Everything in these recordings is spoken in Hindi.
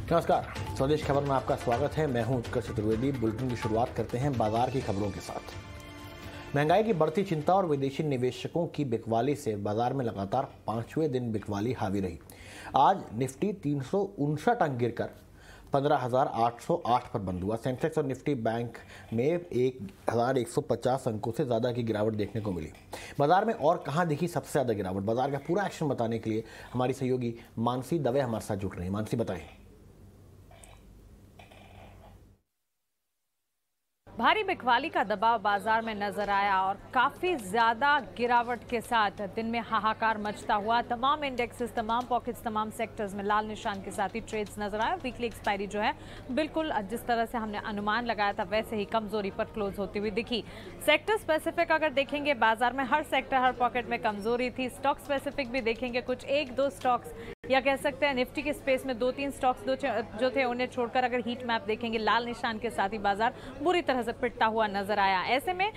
नमस्कार, स्वदेश खबर में आपका स्वागत है। मैं हूं उत्कर्ष चतुर्वेदी। बुलेटिन की शुरुआत करते हैं बाजार की खबरों के साथ। महंगाई की बढ़ती चिंता और विदेशी निवेशकों की बिकवाली से बाजार में लगातार 5वें दिन बिकवाली हावी रही। आज निफ्टी 359 अंक गिरकर 15,808 पर बंद हुआ। सेंसेक्स और निफ्टी बैंक में 1,150 अंकों से ज़्यादा की गिरावट देखने को मिली। बाजार में और कहां दिखी सबसे ज़्यादा गिरावट, बाजार का पूरा एक्शन बताने के लिए हमारी सहयोगी मानसी दवे हमारे साथ जुड़ रही है। मानसी, बताएं। भारी बिकवाली का दबाव बाजार में नजर आया और काफी ज्यादा गिरावट के साथ दिन में हाहाकार मचता हुआ। तमाम इंडेक्सेस, तमाम पॉकेट्स, तमाम सेक्टर्स में लाल निशान के साथ ही ट्रेड्स नजर आया। वीकली एक्सपायरी जो है बिल्कुल जिस तरह से हमने अनुमान लगाया था वैसे ही कमजोरी पर क्लोज होती हुई दिखी। सेक्टर स्पेसिफिक अगर देखेंगे बाजार में हर सेक्टर, हर पॉकेट में कमजोरी थी। स्टॉक स्पेसिफिक भी देखेंगे, कुछ एक दो स्टॉक्स या कह सकते हैं निफ्टी के स्पेस में 2-3 स्टॉक्स जो थे उन्हें छोड़कर अगर हीट मैप देखेंगे लाल निशान के साथ ही बाजार बुरी तरह से पिटता हुआ नजर आया। ऐसे में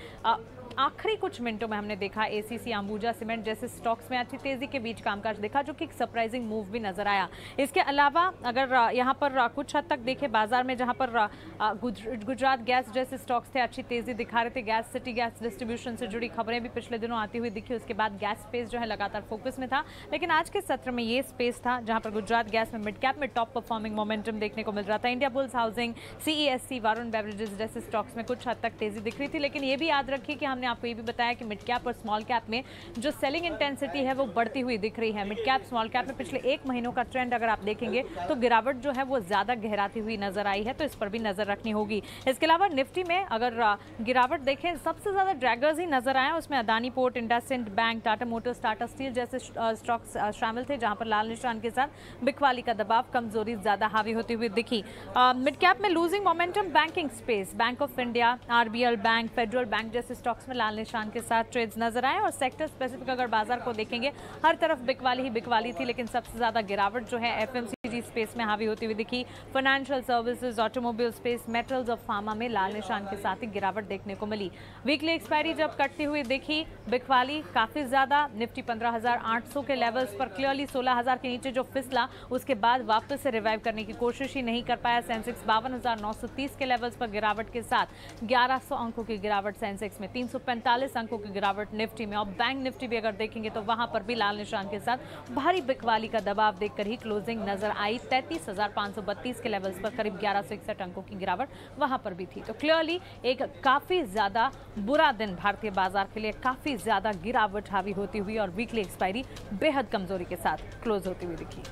आखिरी कुछ मिनटों में हमने देखा एसीसी, अंबुजा सीमेंट जैसे स्टॉक्स में अच्छी तेजी के बीच कामकाज देखा, जो कि एक सरप्राइजिंग मूव भी नजर आया। इसके अलावा अगर यहाँ पर कुछ हद तक देखें बाजार में, जहाँ पर गुजरात गैस जैसे स्टॉक्स थे अच्छी तेजी दिखा रहे थे। गैस सिटी गैस डिस्ट्रीब्यूशन से जुड़ी खबरें भी पिछले दिनों आती हुई दिखी। उसके बाद गैस स्पेस जो है लगातार फोकस में था, लेकिन आज के सत्र में ये स्पेस था जहां पर गुजरात गैस में मिड कैप में टॉप परफॉर्मिंग मोमेंटम देखने को मिल रहा था। India bulls housing, CESC, Varun beverages जैसे स्टॉक्स में कुछ हद तक तेजी दिख रही थी। लेकिन ये भी याद रखिए कि हमने आपको ये भी बताया कि मिड कैप और स्मॉल कैप में जो सेलिंग इंटेंसिटी है वो बढ़ती हुई दिख रही है। मिड कैप, स्मॉल कैप में पिछले 1 महीनों का ट्रेंड अगर आप देखेंगे तो गिरावट जो है वो ज्यादा गहराती हुई नजर आई है, तो इस पर भी नजर रखनी होगी। इसके अलावा निफ्टी में अगर गिरावट देखें, सबसे ज्यादा ड्रैगर्स ही नजर आए। उसमें Adani port, IndusInd bank, Tata Motors, Tata steel जैसे स्टॉक्स शामिल थे, जहां पर लाल निशान के साथ बिकवाली का दबाव, कमजोरी ज्यादा हावी होती हुई दिखी। मिड कैप में losing momentum banking space, bank of India, RBL bank, federal bank जैसे स्टॉक्स में लाल निशान के साथ ट्रेड्स नजर आए। और सेक्टर स्पेसिफिक अगर बाजार को देखेंगे हर तरफ बिकवाली ही बिकवाली थी, लेकिन सबसे ज्यादा गिरावट जो है एफएमसीजी स्पेस में हावी होती हुई दिखी। Financial services, automobile space, metals और फार्मा में लाल निशान के साथ ही गिरावट देखने को मिली। वीकली एक्सपायरी जब कटती हुई दिखी, बिकवाली काफी ज्यादा। निफ्टी 15,800 के लेवल्स पर क्लियरली 16,000 के नीचे जो फिसला, उसके बाद वापस से रिवाइव करने की कोशिश ही नहीं कर पाया। सेंसेक्स 52,930 के लेवल्स पर गिरावट के साथ 1100 अंकों की गिरावट सेंसेक्स में, 345 अंकों की गिरावट निफ्टी में। और बैंक निफ्टी भी अगर देखेंगे तो वहां पर भी लाल निशान के साथ भारी बिकवाली का दबाव देखकर ही क्लोजिंग नजर आई। 33,532 के लेवल्स पर करीब 1161 अंकों की गिरावट वहां पर भी थी। तो क्लियरली एक काफी ज्यादा बुरा दिन भारतीय बाजार के लिए, काफी ज्यादा गिरावट हावी होती हुई और वीकली एक्सपायरी बेहद कमजोरी के साथ क्लोज होती हुई दिखी।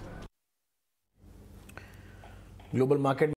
Global market